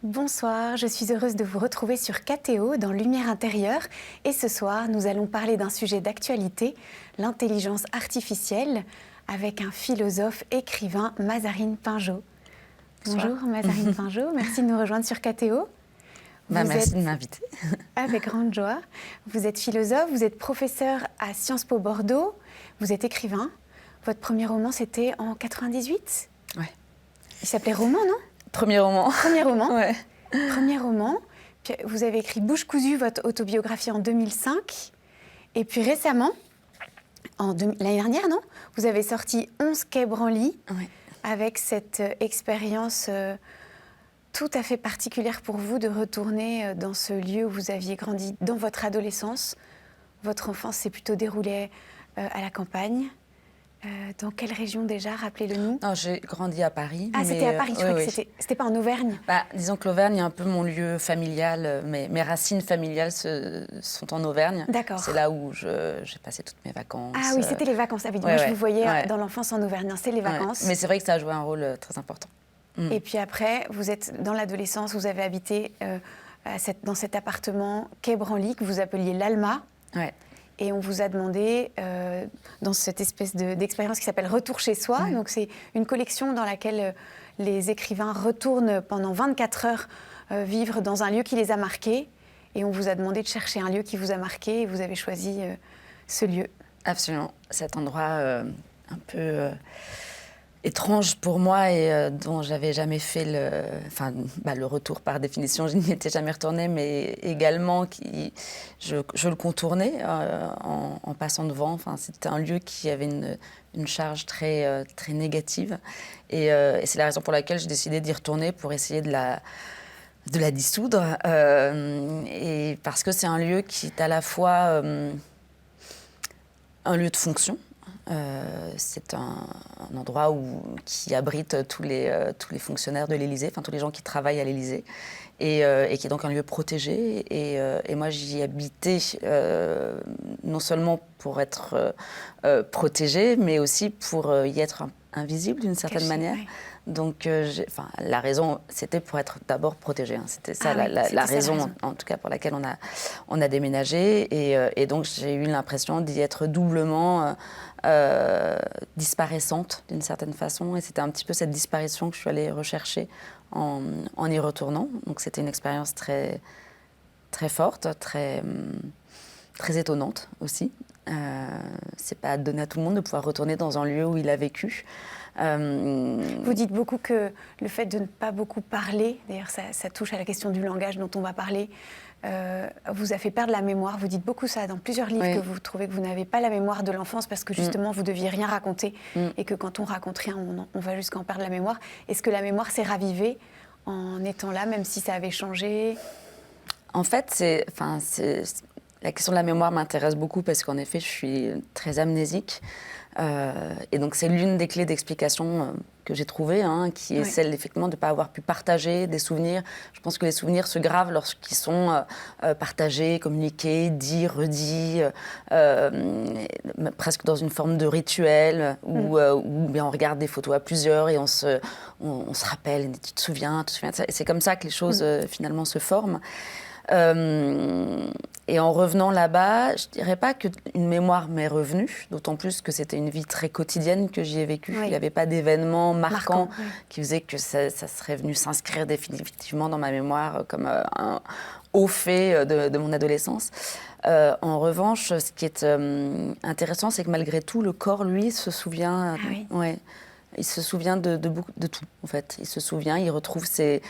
Bonsoir, je suis heureuse de vous retrouver sur KTO dans Lumière intérieure et ce soir nous allons parler d'un sujet d'actualité, l'intelligence artificielle, avec un philosophe écrivain, Mazarine Pinjot. Bonjour Mazarine Pinjot, merci de nous rejoindre sur KTO. Merci de m'inviter. Avec grande joie. Vous êtes philosophe, vous êtes professeur à Sciences Po Bordeaux, vous êtes écrivain. Votre premier roman c'était en 98 ? Ouais. Il s'appelait Roman, non ? Premier roman. Premier roman. Ouais. Premier roman. Puis vous avez écrit Bouche cousue, votre autobiographie en 2005. Et puis récemment, l'année dernière, non ? Vous avez sorti 11 quai Branly, Ouais. avec cette expérience tout à fait particulière pour vous de retourner dans ce lieu où vous aviez grandi dans votre adolescence. Votre enfance s'est plutôt déroulée à la campagne. Dans quelle région déjà, rappelez-le nous ? Non, j'ai grandi à Paris. Ah, c'était à Paris, je crois que oui. c'était pas en Auvergne. Disons que l'Auvergne est un peu mon lieu familial. Mes racines familiales sont en Auvergne. D'accord. C'est là où j'ai passé toutes mes vacances. Ah oui, c'était les vacances. Ah oui, moi, je vous voyais dans l'enfance en Auvergne. Non, c'est les vacances. Ouais. Mais c'est vrai que ça a joué un rôle très important. Et puis après, vous êtes dans l'adolescence, vous avez habité dans cet appartement quai Branly que vous appeliez l'Alma. Ouais. Et on vous a demandé, dans cette espèce d'expérience qui s'appelle Retour chez soi, donc c'est une collection dans laquelle les écrivains retournent pendant 24 heures vivre dans un lieu qui les a marqués. Et on vous a demandé de chercher un lieu qui vous a marqué et vous avez choisi ce lieu. Absolument. Cet endroit un peu étrange pour moi et dont j'avais jamais fait le retour par définition, je n'y étais jamais retournée, mais également je le contournais en passant devant. Enfin, c'était un lieu qui avait une charge très négative et c'est la raison pour laquelle j'ai décidé d'y retourner pour essayer de la dissoudre et parce que c'est un lieu qui est à la fois un lieu de fonction. C'est un endroit qui abrite tous les fonctionnaires de l'Élysée, enfin tous les gens qui travaillent à l'Élysée, et qui est donc un lieu protégé. Et moi, j'y habitais non seulement pour être protégée, mais aussi pour y être invisible d'une certaine manière. Ouais. Donc, la raison, c'était pour être d'abord protégée. Hein. C'était ça la raison, en tout cas, pour laquelle on a déménagé. Et donc, j'ai eu l'impression d'y être doublement disparaissante, d'une certaine façon. Et c'était un petit peu cette disparition que je suis allée rechercher en y retournant. Donc, c'était une expérience très, très forte, très étonnante aussi. C'est pas donné à tout le monde de pouvoir retourner dans un lieu où il a vécu. Vous dites beaucoup que le fait de ne pas beaucoup parler, d'ailleurs ça touche à la question du langage dont on va parler, vous a fait perdre la mémoire. Vous dites beaucoup ça dans plusieurs livres, que vous trouvez que vous n'avez pas la mémoire de l'enfance parce que justement vous deviez rien raconter et que quand on raconte rien, on va jusqu'à en perdre la mémoire. Est-ce que la mémoire s'est ravivée en étant là, même si ça avait changé ? En fait, la question de la mémoire m'intéresse beaucoup parce qu'en effet, je suis très amnésique. Et donc, c'est l'une des clés d'explication que j'ai trouvées, qui est celle, effectivement, de ne pas avoir pu partager des souvenirs. Je pense que les souvenirs se gravent lorsqu'ils sont partagés, communiqués, dits, redits, presque dans une forme de rituel, où on regarde des photos à plusieurs et on se rappelle, tu te souviens. Et c'est comme ça que les choses, finalement, se forment. Et en revenant là-bas, je ne dirais pas qu'une mémoire m'est revenue, d'autant plus que c'était une vie très quotidienne que j'y ai vécue. Il n'y avait pas d'événements marquants qui faisaient que ça serait venu s'inscrire définitivement dans ma mémoire comme un haut fait de mon adolescence. En revanche, ce qui est intéressant, c'est que malgré tout, le corps, lui, se souvient. Il se souvient de tout, en fait. Il se souvient, il retrouve ses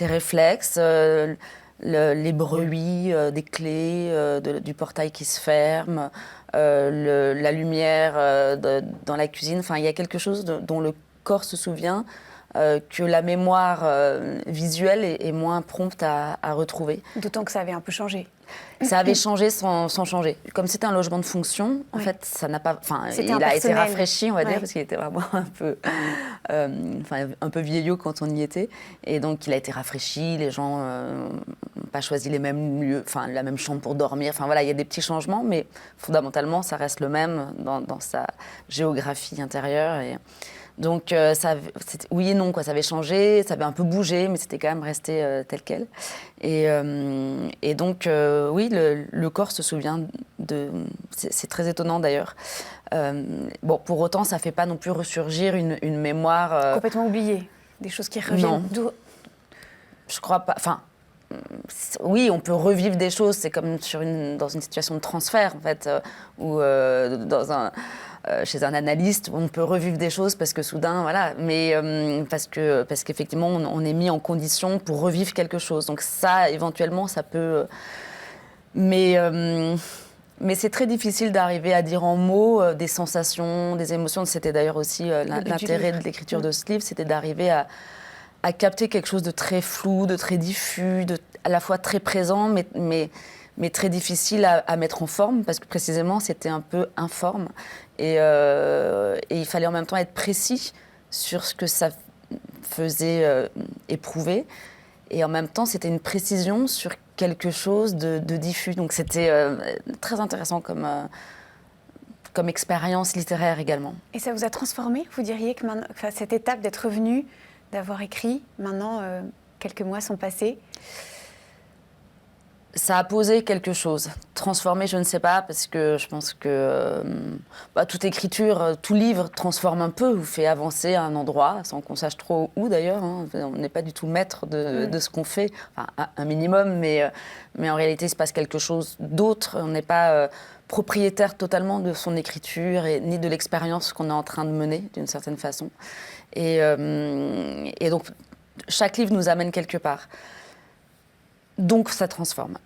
réflexes, les bruits des clés, du portail qui se ferme, la lumière dans la cuisine. Enfin, il y a quelque chose dont le corps se souvient que la mémoire visuelle est moins prompte à retrouver. D'autant que ça avait un peu changé. Ça avait changé sans changer. Comme c'était un logement de fonction, en fait, ça n'a pas. Enfin, il a été rafraîchi, on va dire, parce qu'il était vraiment un peu vieillot quand on y était. Et donc, il a été rafraîchi. Les gens n'ont pas choisi les mêmes lieux, la même chambre pour dormir. Enfin voilà, il y a des petits changements, mais fondamentalement, ça reste le même dans sa géographie intérieure. Et Donc, oui et non, quoi. Ça avait changé, ça avait un peu bougé, mais c'était quand même resté tel quel. Et donc, oui, le corps se souvient de... C'est très étonnant, d'ailleurs. Bon, pour autant, ça ne fait pas non plus ressurgir une mémoire... Complètement oubliée. Des choses qui reviennent. Non. Je crois pas... Enfin, oui, on peut revivre des choses. C'est comme dans une situation de transfert, en fait, ou chez un analyste, on peut revivre des choses parce que soudain, voilà, mais parce qu'effectivement, on est mis en condition pour revivre quelque chose. Donc ça, éventuellement, ça peut... Mais c'est très difficile d'arriver à dire en mots des sensations, des émotions. C'était d'ailleurs aussi l'intérêt de l'écriture de ce livre, c'était d'arriver à capter quelque chose de très flou, de très diffus, à la fois très présent, mais très difficile à mettre en forme, parce que précisément, c'était un peu informe. Et il fallait en même temps être précis sur ce que ça faisait éprouver. Et en même temps, c'était une précision sur quelque chose de diffus. Donc c'était très intéressant comme expérience littéraire également. Et ça vous a transformé? Vous diriez que cette étape d'être revenu, d'avoir écrit, maintenant, quelques mois sont passés? Ça a posé quelque chose. Transformé, je ne sais pas, parce que je pense que toute écriture, tout livre transforme un peu, vous fait avancer à un endroit, sans qu'on sache trop où d'ailleurs. Hein. On n'est pas du tout maître de ce qu'on fait, enfin, un minimum, mais en réalité, il se passe quelque chose d'autre. On n'est pas propriétaire totalement de son écriture ni de l'expérience qu'on est en train de mener, d'une certaine façon. Et donc, chaque livre nous amène quelque part. Donc, ça transforme.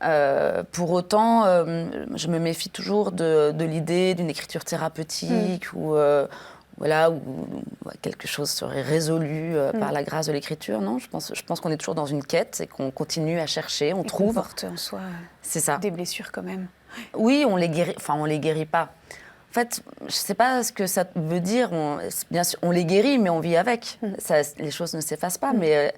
Pour autant, je me méfie toujours de l'idée d'une écriture thérapeutique où quelque chose serait résolu par la grâce de l'écriture. Non, je pense qu'on est toujours dans une quête et qu'on continue à chercher, on trouve. On porte en soi des blessures quand même. Oui, on les guérit pas. En fait, je ne sais pas ce que ça veut dire. Bien sûr, on les guérit, mais on vit avec. Les choses ne s'effacent pas, mais...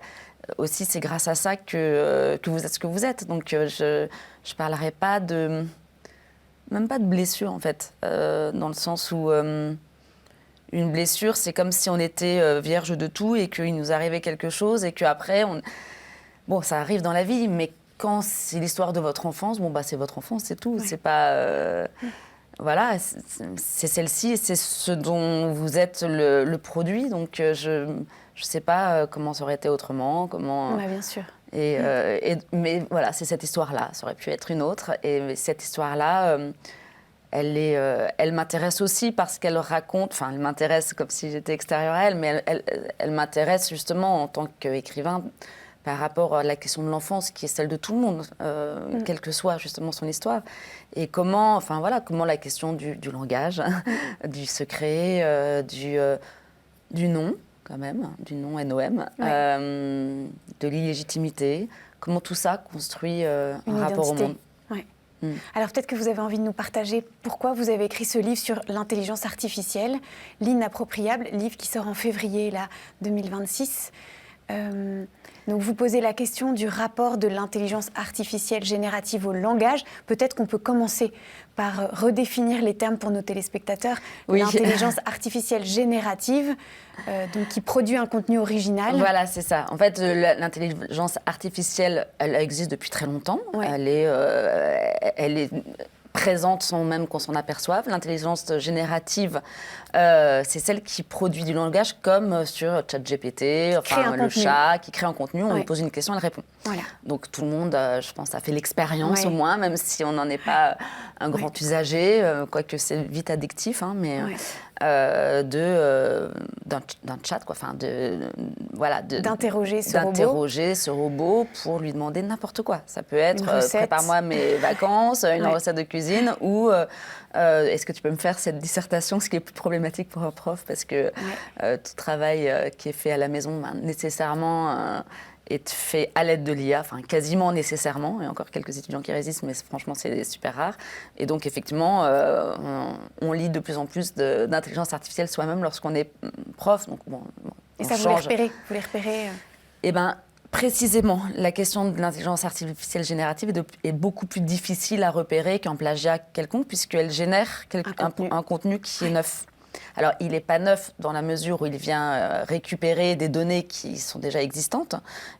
aussi, c'est grâce à ça que vous êtes ce que vous êtes. Donc, je ne parlerai pas même pas de blessure, en fait, dans le sens où une blessure, c'est comme si on était vierge de tout et qu'il nous arrivait quelque chose et qu'après, bon, ça arrive dans la vie, mais quand c'est l'histoire de votre enfance, bon, c'est votre enfance, c'est tout. Oui. C'est pas... voilà, c'est celle-ci et c'est ce dont vous êtes le produit. Donc, je ne sais pas comment ça aurait été autrement, comment... Oui, bien sûr. Mais voilà, c'est cette histoire-là. Ça aurait pu être une autre. Et cette histoire-là, elle m'intéresse aussi parce qu'elle raconte... Enfin, elle m'intéresse comme si j'étais extérieure à elle, mais elle m'intéresse justement en tant qu'écrivain par rapport à la question de l'enfance, qui est celle de tout le monde, quelle que soit justement son histoire. Et comment la question du langage, du secret, du nom, quand même, du nom NOM, de l'illégitimité, comment tout ça construit un rapport au monde. Ouais. Alors peut-être que vous avez envie de nous partager pourquoi vous avez écrit ce livre sur l'intelligence artificielle, l'inappropriable, livre qui sort en février là, 2026. Donc vous posez la question du rapport de l'intelligence artificielle générative au langage. Peut-être qu'on peut commencer par redéfinir les termes pour nos téléspectateurs. Oui. L'intelligence artificielle générative, donc qui produit un contenu original. Voilà, c'est ça. En fait, l'intelligence artificielle, elle existe depuis très longtemps. Ouais. Elle est présente sans même qu'on s'en aperçoive. L'intelligence générative, c'est celle qui produit du langage comme sur ChatGPT, le chat, qui crée un contenu, on lui pose une question, elle répond. Voilà. Donc tout le monde, je pense, a fait l'expérience au moins, même si on n'en est pas un grand usager, quoique c'est vite addictif, hein, mais d'un chat, quoi, d'interroger ce robot pour lui demander n'importe quoi. Ça peut être prépare-moi mes vacances, une recette de cuisine, ou est-ce que tu peux me faire cette dissertation, ce qui est plus problématique pour un prof, parce que tout travail qui est fait à la maison, nécessairement est fait à l'aide de l'IA, enfin quasiment nécessairement. Il y a encore quelques étudiants qui résistent, mais franchement, c'est super rare. Et donc, effectivement, on lit de plus en plus d'intelligence artificielle soi-même lorsqu'on est prof. Donc, et ça, vous les repérez Eh bien, précisément, la question de l'intelligence artificielle générative est beaucoup plus difficile à repérer qu'un plagiat quelconque, puisqu'elle génère un contenu qui est neuf. Alors, il n'est pas neuf dans la mesure où il vient récupérer des données qui sont déjà existantes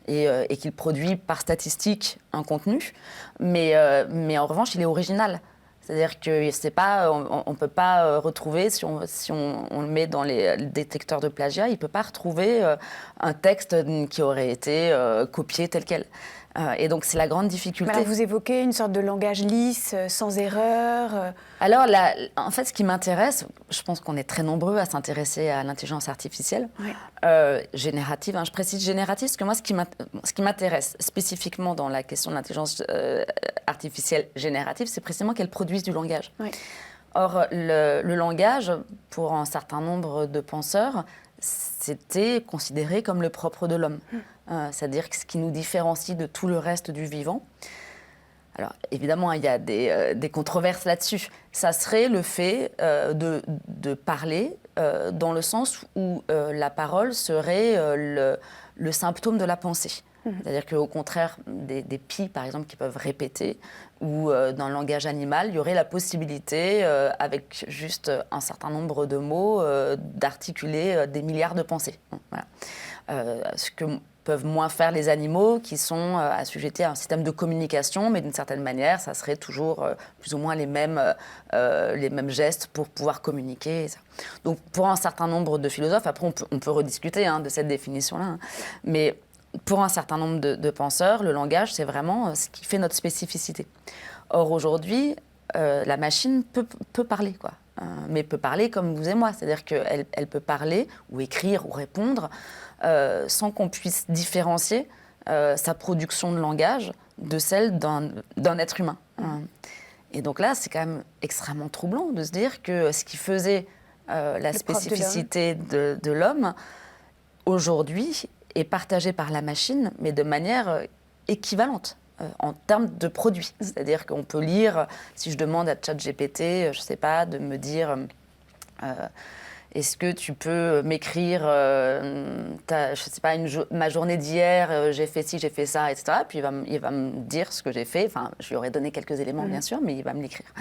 et qu'il produit par statistique un contenu. Mais en revanche, il est original. C'est-à-dire que c'est pas, on ne peut pas retrouver, si on le met dans les détecteurs de plagiat, il ne peut pas retrouver un texte qui aurait été copié tel quel. Et donc, c'est la grande difficulté. Alors, vous évoquez une sorte de langage lisse, sans erreur. Alors, en fait, ce qui m'intéresse, je pense qu'on est très nombreux à s'intéresser à l'intelligence artificielle, générative. Je précise générative, parce que moi, ce qui m'intéresse spécifiquement dans la question de l'intelligence artificielle générative, c'est précisément qu'elle produise du langage. Oui. Or, le langage, pour un certain nombre de penseurs, c'était considéré comme le propre de l'homme. C'est-à-dire ce qui nous différencie de tout le reste du vivant. Alors, évidemment, il y a des controverses là-dessus. Ça serait le fait de parler dans le sens où la parole serait le symptôme de la pensée. C'est-à-dire qu'au contraire, des pies, par exemple, qui peuvent répéter, ou dans le langage animal, il y aurait la possibilité, avec juste un certain nombre de mots, d'articuler des milliards de pensées. Voilà. Ce que peuvent moins faire les animaux qui sont assujettis à un système de communication, mais d'une certaine manière, ça serait toujours plus ou moins les mêmes gestes pour pouvoir communiquer. Ça. Donc pour un certain nombre de philosophes, après on peut rediscuter de cette définition-là, mais pour un certain nombre de penseurs, le langage, c'est vraiment ce qui fait notre spécificité. Or aujourd'hui, la machine peut parler, quoi. Mais peut parler comme vous et moi, c'est-à-dire qu'elle peut parler ou écrire ou répondre sans qu'on puisse différencier sa production de langage de celle d'un être humain. Et donc là, c'est quand même extrêmement troublant de se dire que ce qui faisait la spécificité de l'homme, aujourd'hui, est partagé par la machine, mais de manière équivalente. En termes de produits. C'est-à-dire qu'on peut lire, si je demande à ChatGPT, je ne sais pas, de me dire est-ce que tu peux m'écrire je sais pas, ma journée d'hier, j'ai fait ci, j'ai fait ça, etc. Puis il va me dire ce que j'ai fait. Enfin, je lui aurais donné quelques éléments, bien sûr, mais il va me l'écrire.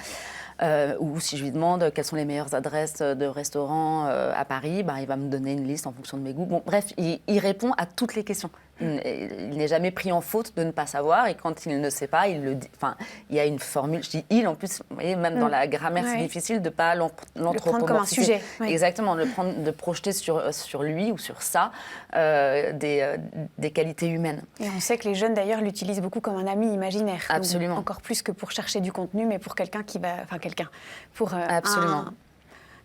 Ou si je lui demande quelles sont les meilleures adresses de restaurants à Paris, il va me donner une liste en fonction de mes goûts. Bon, bref, il répond à toutes les questions. Il n'est jamais pris en faute de ne pas savoir, et quand il ne sait pas, il le dit. Enfin, il y a une formule, je dis il, en plus, vous voyez, même dans la grammaire, c'est difficile de ne pas l'anthropomorphiser. Le prendre comme un sujet. Exactement, de projeter sur lui ou sur ça des qualités humaines. Et on sait que les jeunes, d'ailleurs, l'utilisent beaucoup comme un ami imaginaire. Absolument. Donc, encore plus que pour chercher du contenu, mais pour quelqu'un qui va... Enfin, pour Absolument.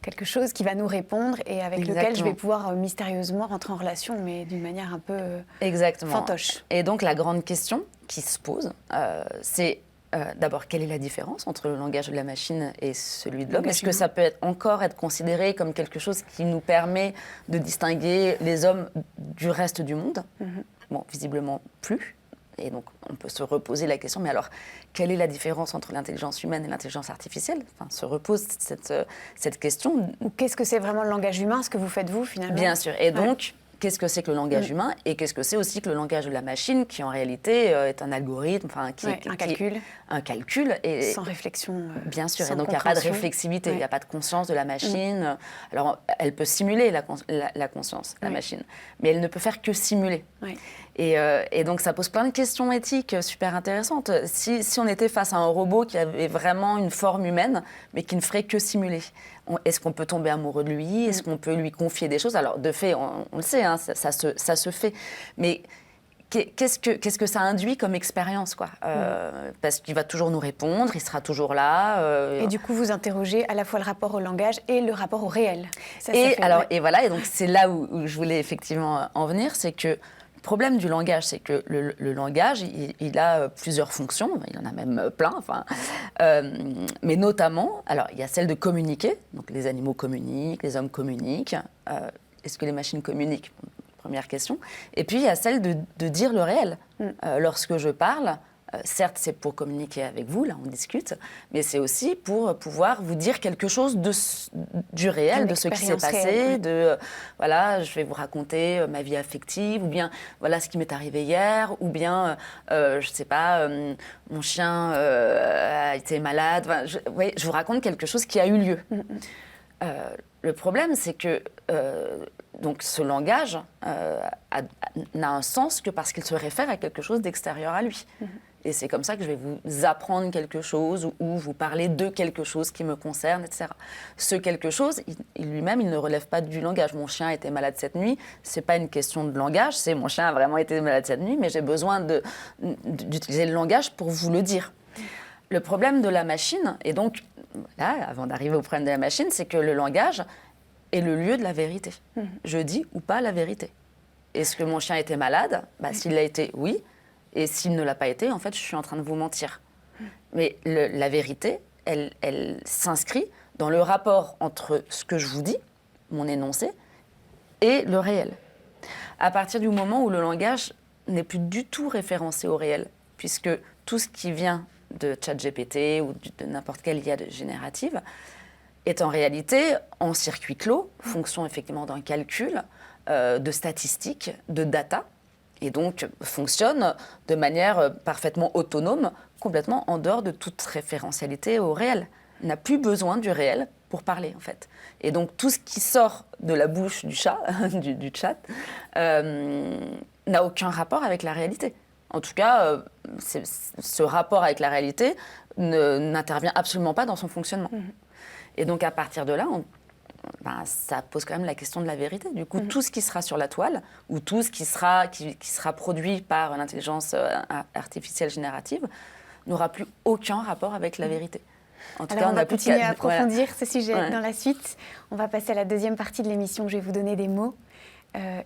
Quelque chose qui va nous répondre et avec lequel je vais pouvoir mystérieusement rentrer en relation, mais d'une manière un peu fantoche. Et donc la grande question qui se pose, c'est d'abord quelle est la différence entre le langage de la machine et celui de l'homme ? Est-ce que ça peut encore être considéré comme quelque chose qui nous permet de distinguer les hommes du reste du monde ? Bon, visiblement plus. Et donc, on peut se reposer la question, mais alors, quelle est la différence entre l'intelligence humaine et l'intelligence artificielle ? Enfin, se repose cette question. Ou qu'est-ce que c'est vraiment le langage humain, ce que vous faites vous, finalement ? Bien sûr. Et donc, qu'est-ce que c'est que le langage humain ? Et qu'est-ce que c'est aussi que le langage de la machine, qui en réalité est un algorithme, un calcul. Un calcul. Et, sans réflexion. Bien sûr. Et donc, il n'y a pas de réflexivité, il n'y a pas de conscience de la machine. Alors, elle peut simuler la conscience, la machine, mais elle ne peut faire que simuler. Et donc, ça pose plein de questions éthiques super intéressantes. Si on était face à un robot qui avait vraiment une forme humaine, mais qui ne ferait que simuler, est-ce qu'on peut tomber amoureux de lui ? Est-ce qu'on peut lui confier des choses ? Alors, de fait, on le sait, ça se fait. Mais qu'est-ce que ça induit comme expérience, quoi ? Parce qu'il va toujours nous répondre, il sera toujours là. Et du coup, vous interrogez à la fois le rapport au langage et le rapport au réel. Et voilà, et donc c'est là où je voulais effectivement en venir, c'est que le problème du langage, c'est que le langage, il a plusieurs fonctions, il en a même plein, mais notamment, alors il y a celle de communiquer, donc les animaux communiquent, les hommes communiquent, est-ce que les machines communiquent ? Première question. Et puis il y a celle de dire le réel. Lorsque je parle, certes c'est pour communiquer avec vous, là on discute, mais c'est aussi pour pouvoir vous dire quelque chose du réel, de ce qui s'est passé, voilà, je vais vous raconter ma vie affective, ou bien voilà ce qui m'est arrivé hier, ou bien je sais pas, mon chien a été malade, je vous raconte quelque chose qui a eu lieu. Le problème, c'est que donc ce langage n'a un sens que parce qu'il se réfère à quelque chose d'extérieur à lui. Et c'est comme ça que je vais vous apprendre quelque chose ou vous parler de quelque chose qui me concerne, etc. Ce quelque chose, lui-même, il ne relève pas du langage. Mon chien était malade cette nuit, c'est pas une question de langage, c'est mon chien a vraiment été malade cette nuit, mais j'ai besoin d'utiliser le langage pour vous le dire. Le problème de la machine, et donc, là, avant d'arriver au problème de la machine, c'est que le langage est le lieu de la vérité. Je dis ou pas la vérité. Est-ce que mon chien était malade ? S'il l'a été, oui. Et s'il ne l'a pas été, en fait, je suis en train de vous mentir. Mais la vérité, elle s'inscrit dans le rapport entre ce que je vous dis, mon énoncé, et le réel. À partir du moment où le langage n'est plus du tout référencé au réel, puisque tout ce qui vient de ChatGPT ou de n'importe quelle IA générative est en réalité en circuit clos, fonction effectivement d'un calcul, de statistiques, de data, et donc fonctionne de manière parfaitement autonome, complètement en dehors de toute référentialité au réel. Il n'a plus besoin du réel pour parler, en fait. Et donc tout ce qui sort de la bouche du chat, du chat, n'a aucun rapport avec la réalité. En tout cas, ce rapport avec la réalité n'intervient absolument pas dans son fonctionnement. Et donc à partir de là, ça pose quand même la question de la vérité. Du coup, tout ce qui sera sur la toile, ou tout ce qui sera produit par l'intelligence artificielle générative, n'aura plus aucun rapport avec la vérité. En tout cas, on va continuer à approfondir ce sujet dans la suite. On va passer à la deuxième partie de l'émission. Je vais vous donner des mots.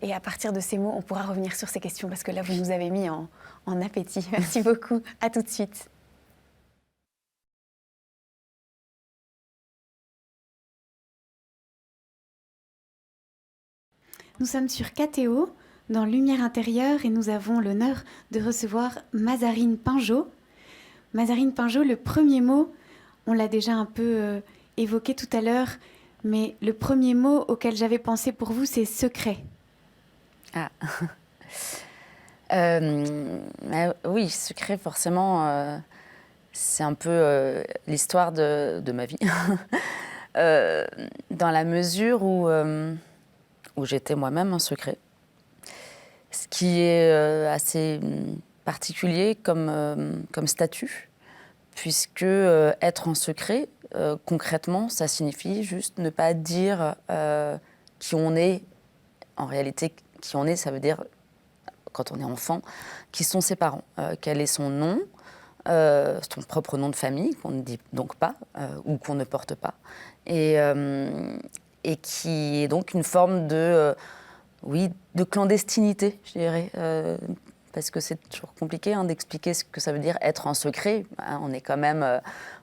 Et à partir de ces mots, on pourra revenir sur ces questions parce que là, vous nous avez mis en appétit. Merci beaucoup. À tout de suite. Nous sommes sur KTO, dans Lumière intérieure, et nous avons l'honneur de recevoir Mazarine Pinjot. Mazarine Pinjot, le premier mot, on l'a déjà un peu évoqué tout à l'heure, mais le premier mot auquel j'avais pensé pour vous, c'est secret. Ah. Oui, secret, forcément, c'est un peu l'histoire de ma vie. Dans la mesure où j'étais moi-même un secret. Ce qui est assez particulier comme statut, puisque être en secret, concrètement, ça signifie juste ne pas dire qui on est. En réalité, qui on est, ça veut dire, quand on est enfant, qui sont ses parents. Quel est son nom, son propre nom de famille, qu'on ne dit donc pas, ou qu'on ne porte pas. Et qui est donc une forme de clandestinité, je dirais. Parce que c'est toujours compliqué d'expliquer ce que ça veut dire être en secret. On est quand même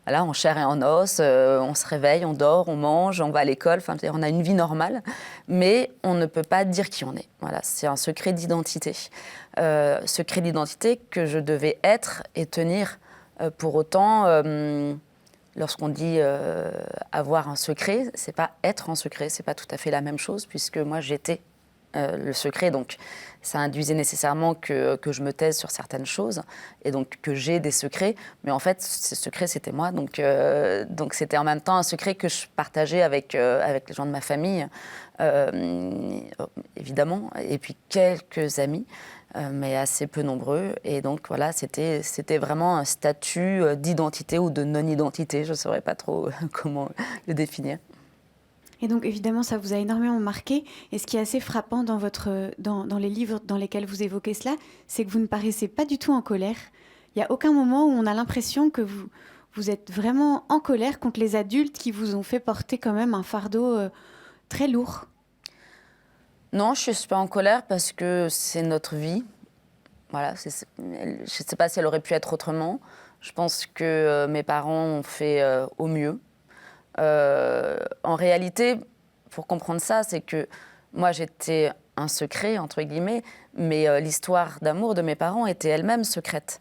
en chair et en os, on se réveille, on dort, on mange, on va à l'école, on a une vie normale, mais on ne peut pas dire qui on est. Voilà, c'est un secret d'identité. Secret d'identité que je devais être et tenir. Pour autant, lorsqu'on dit avoir un secret, c'est pas être en secret, c'est pas tout à fait la même chose, puisque moi j'étais le secret, donc ça induisait nécessairement que je me taise sur certaines choses et donc que j'ai des secrets, mais en fait ces secrets c'était moi, donc c'était en même temps un secret que je partageais avec les gens de ma famille, évidemment, et puis quelques amis, mais assez peu nombreux, et donc voilà, c'était vraiment un statut d'identité ou de non-identité, je ne saurais pas trop comment le définir. Et donc, évidemment, ça vous a énormément marqué. Et ce qui est assez frappant dans les livres dans lesquels vous évoquez cela, c'est que vous ne paraissez pas du tout en colère. Il n'y a aucun moment où on a l'impression que vous êtes vraiment en colère contre les adultes qui vous ont fait porter quand même un fardeau très lourd. Non, je ne suis pas en colère parce que c'est notre vie. Voilà, je ne sais pas si elle aurait pu être autrement. Je pense que mes parents ont fait au mieux. En réalité, pour comprendre ça, c'est que moi, j'étais un secret, entre guillemets, mais l'histoire d'amour de mes parents était elle-même secrète.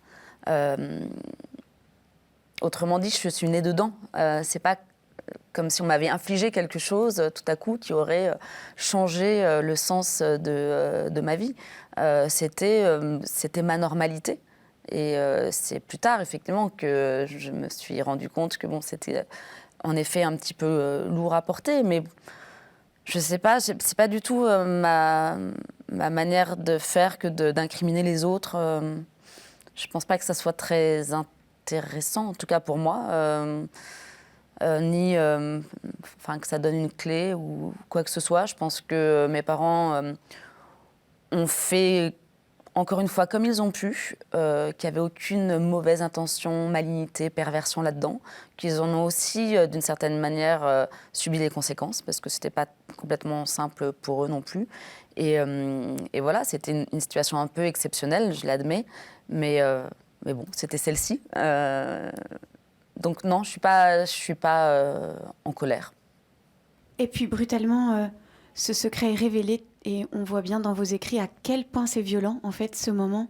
Autrement dit, je suis née dedans. C'est pas comme si on m'avait infligé quelque chose tout à coup qui aurait changé le sens de ma vie. C'était ma normalité. Et c'est plus tard, effectivement, que je me suis rendu compte que bon, c'était en effet un petit peu lourd à porter, mais je sais pas, c'est pas du tout ma manière de faire que d'incriminer les autres. Je pense pas que ça soit très intéressant, en tout cas pour moi, ni que ça donne une clé ou quoi que ce soit. Je pense que mes parents ont fait encore une fois comme ils ont pu, qu'il n'y avait aucune mauvaise intention, malignité, perversion là-dedans, qu'ils en ont aussi, d'une certaine manière, subi les conséquences, parce que ce n'était pas complètement simple pour eux non plus. Et voilà, c'était une situation un peu exceptionnelle, je l'admets, mais bon, c'était celle-ci. Donc non, je suis pas en colère. Et puis brutalement, ce secret est révélé et on voit bien dans vos écrits à quel point c'est violent, en fait, ce moment.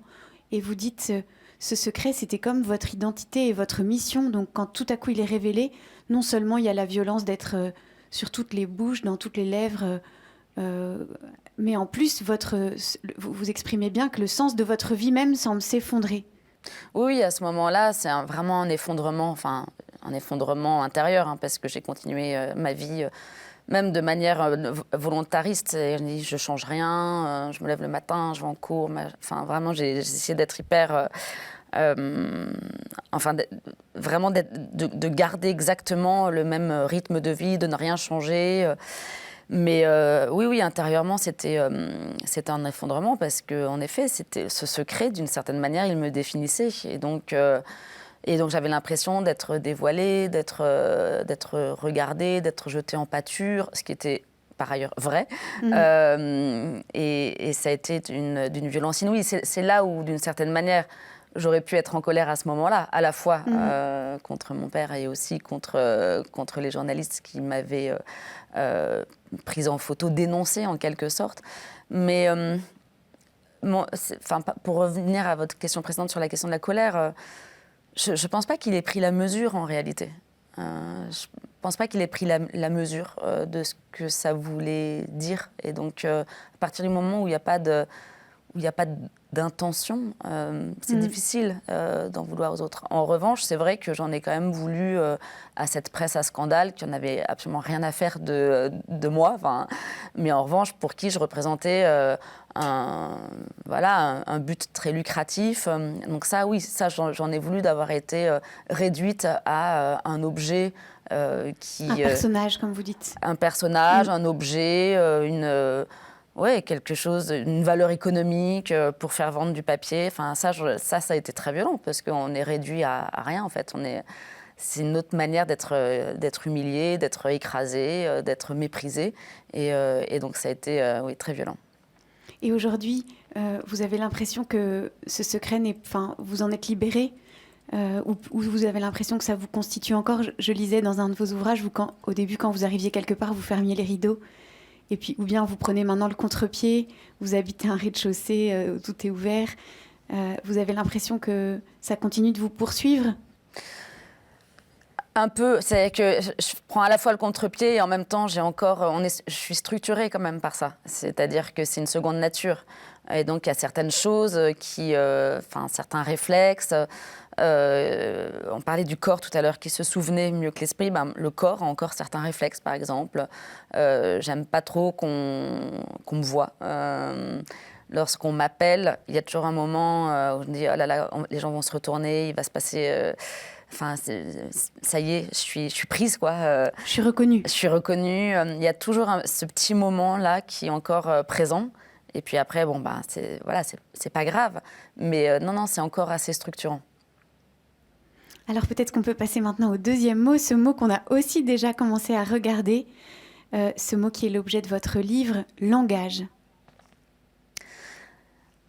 Et vous dites, ce secret, c'était comme votre identité et votre mission. Donc quand tout à coup il est révélé, non seulement il y a la violence d'être sur toutes les bouches, dans toutes les lèvres, mais en plus, vous exprimez bien que le sens de votre vie même semble s'effondrer. Oui, à ce moment-là, c'est vraiment un effondrement intérieur, hein, parce que j'ai continué ma vie, même de manière volontariste. Je me dis, je change rien, je me lève le matin, je vais en cours. Vraiment, j'ai essayé d'être hyper... vraiment de garder exactement le même rythme de vie, de ne rien changer. Mais oui, intérieurement, c'était un effondrement parce qu'en effet, c'était ce secret, d'une certaine manière, il me définissait. Et donc j'avais l'impression d'être dévoilée, d'être regardée, d'être jetée en pâture, ce qui était par ailleurs vrai. Et ça a été d'une violence inouïe. C'est là où, d'une certaine manière, j'aurais pu être en colère à ce moment-là, à la fois contre mon père et aussi contre les journalistes qui m'avaient prise en photo, dénoncée en quelque sorte. Mais pour revenir à votre question précédente sur la question de la colère, je ne pense pas qu'il ait pris la mesure en réalité. Je ne pense pas qu'il ait pris la mesure de ce que ça voulait dire. Et donc, à partir du moment où il n'y a pas d'intention, c'est difficile d'en vouloir aux autres. En revanche, c'est vrai que j'en ai quand même voulu à cette presse à scandale qui n'avait absolument rien à faire de moi, mais en revanche pour qui je représentais un but très lucratif. Donc ça, oui, j'en ai voulu d'avoir été réduite à un objet qui... Un personnage, comme vous dites. Un personnage, un objet, quelque chose, une valeur économique pour faire vendre du papier. Enfin, ça a été très violent parce qu'on est réduit à rien, en fait. C'est une autre manière d'être humilié, d'être écrasé, d'être méprisé. Et donc, ça a été très violent. Et aujourd'hui, vous avez l'impression que ce secret vous en êtes libéré ou vous avez l'impression que ça vous constitue encore. Je lisais dans un de vos ouvrages, au début, quand vous arriviez quelque part, vous fermiez les rideaux. Et puis, ou bien vous prenez maintenant le contre-pied, vous habitez un rez-de-chaussée où tout est ouvert. Vous avez l'impression que ça continue de vous poursuivre ? Un peu, c'est que je prends à la fois le contre-pied et en même temps, je suis structurée quand même par ça. C'est-à-dire que c'est une seconde nature. Et donc, il y a certaines choses certains réflexes. On parlait du corps tout à l'heure qui se souvenait mieux que l'esprit. Le corps a encore certains réflexes, par exemple. J'aime pas trop qu'on me voit. Lorsqu'on m'appelle, il y a toujours un moment où je me dis, oh là là, les gens vont se retourner, il va se passer... ça y est, je suis prise, quoi. Je suis reconnue. Je suis reconnue. Il y a toujours ce petit moment-là qui est encore présent. Et puis après, c'est pas grave. Mais non, c'est encore assez structurant. Alors peut-être qu'on peut passer maintenant au deuxième mot, ce mot qu'on a aussi déjà commencé à regarder, ce mot qui est l'objet de votre livre, langage.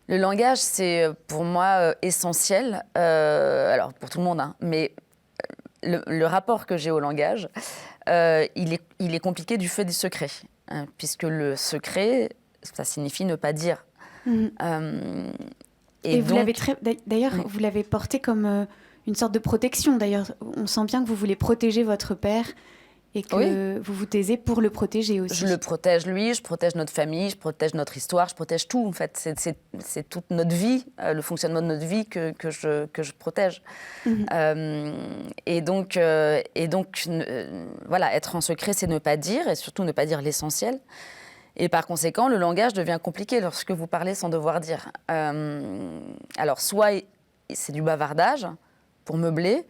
Le langage, c'est pour moi essentiel, alors pour tout le monde, hein, mais le rapport que j'ai au langage, il est compliqué du fait du secret, hein, puisque le secret, ça signifie ne pas dire. Et vous l'avez d'ailleurs, vous l'avez porté comme une sorte de protection. D'ailleurs, on sent bien que vous voulez protéger votre père et que vous vous taisez pour le protéger aussi. Je le protège lui, je protège notre famille, je protège notre histoire, je protège tout en fait. C'est toute notre vie, le fonctionnement de notre vie que je protège. Et donc voilà, être en secret, c'est ne pas dire, et surtout ne pas dire l'essentiel. Et par conséquent, le langage devient compliqué lorsque vous parlez sans devoir dire. Alors soit c'est du bavardage pour meubler,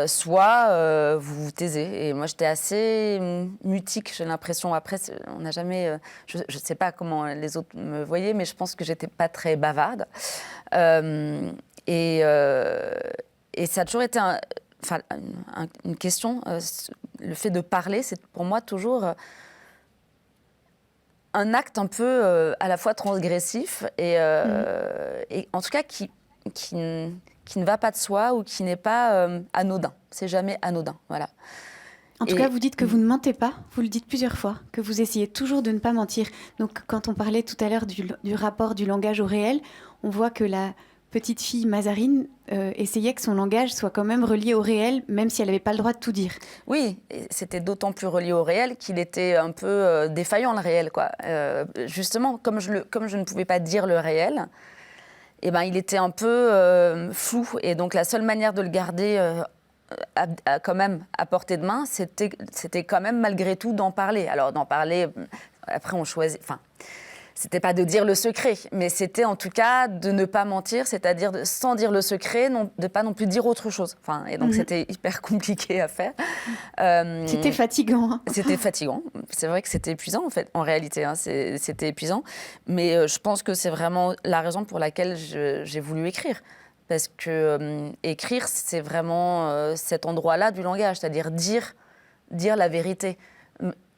soit vous vous taisez. Et moi, j'étais assez mutique, j'ai l'impression. Après, on n'a jamais... je ne sais pas comment les autres me voyaient, mais je pense que j'étais pas très bavarde. Et ça a toujours été une question. Le fait de parler, c'est pour moi toujours un acte un peu à la fois transgressif et en tout cas qui ne va pas de soi ou qui n'est pas anodin. C'est jamais anodin, voilà. En tout cas, vous dites que vous ne mentez pas, vous le dites plusieurs fois, que vous essayez toujours de ne pas mentir. Donc, quand on parlait tout à l'heure du rapport du langage au réel, on voit que la petite fille Mazarine essayait que son langage soit quand même relié au réel, même si elle n'avait pas le droit de tout dire. Oui, c'était d'autant plus relié au réel qu'il était un peu défaillant, le réel, quoi. Justement, comme je ne pouvais pas dire le réel, eh ben, il était un peu flou. Et donc, la seule manière de le garder quand même à portée de main, c'était quand même malgré tout d'en parler. Alors, d'en parler, après, on choisit... Enfin, c'était pas de dire le secret, mais c'était en tout cas de ne pas mentir, c'est-à-dire sans dire le secret, de pas non plus dire autre chose. Enfin, et donc, c'était hyper compliqué à faire. C'était fatigant. Hein. C'était fatigant. C'est vrai que c'était épuisant, en fait, en réalité. Hein, c'était épuisant. Mais je pense que c'est vraiment la raison pour laquelle j'ai voulu écrire. Parce que écrire, c'est vraiment cet endroit-là du langage, c'est-à-dire dire la vérité.